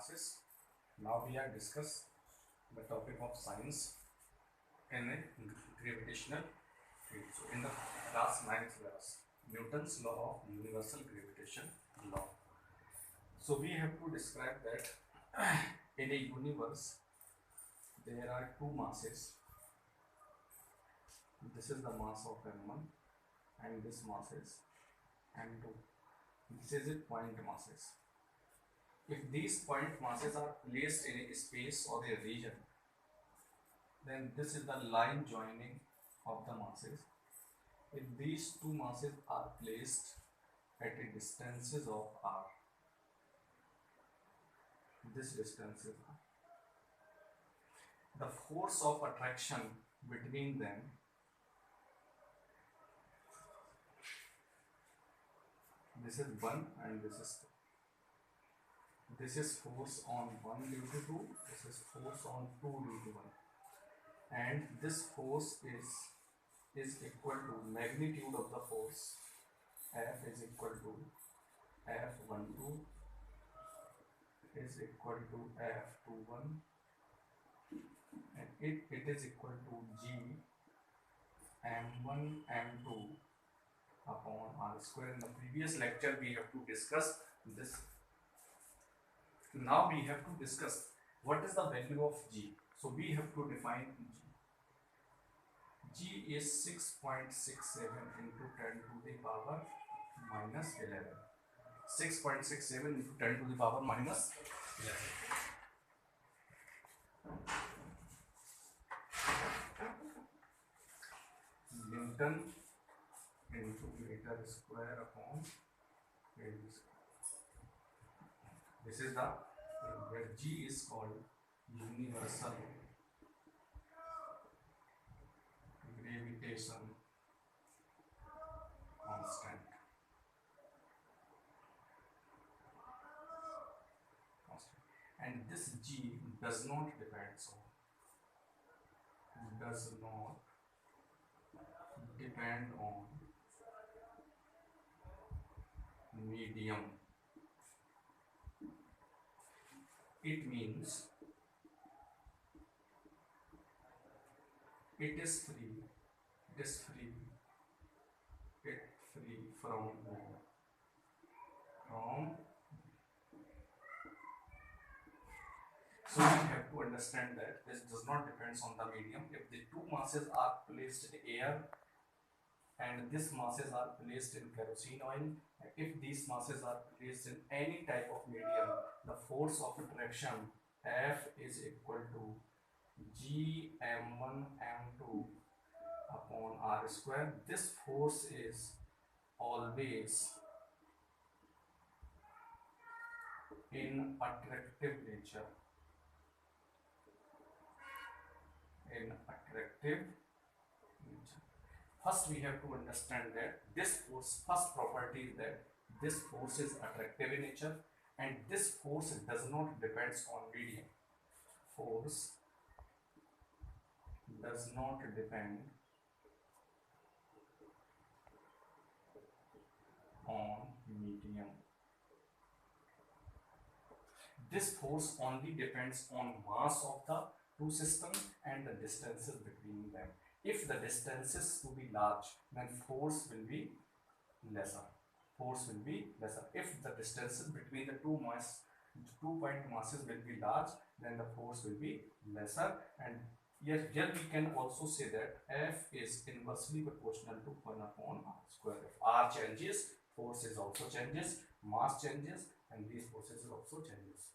classes. Now we are discuss the topic of science in a gravitational field. So in the class 9th class, Newton's law of universal gravitation law. So we have to describe that in a universe there are two masses. This is the mass of M1 and this mass is M2. This is a point masses. If these point masses are placed in a space or a region, then this is the line joining of the masses. If these two masses are placed at a distances of r, this distance is r, the force of attraction between them this is 1 and this is 2. This is force on 1 due to 2, this is force on 2 due to 1, and this force is equal to magnitude of the force. F is equal to F12 is equal to F21, and it is equal to G M1 M2 upon R square. In the previous lecture we have to discuss this. Now we have to discuss what is the value of G. So we have to define G. G is 6.67 into 10 to the power minus 11. 6.67 into 10 to the power minus 11. Newton into meter square upon radius square. This is the where G is called universal gravitation constant. And this G does not depend on medium. It means it is free from so we have to understand that this does not depend on the medium. If the two masses are placed in air and these masses are placed in kerosene oil, if these masses are placed in any type of medium, the force of attraction F is equal to G M1 M2 upon R square. This force is always in attractive nature. First we have to understand that this force, first property is that this force is attractive in nature and this force does not depend on medium. Force does not depend on medium. This force only depends on mass of the two systems and the distances between them. If the distances will be large, then force will be lesser. If the distances between the two point masses will be large, then the force will be lesser. And here we can also say that F is inversely proportional to 1 upon R square. If R changes, force is also changes, mass changes, and these forces also changes.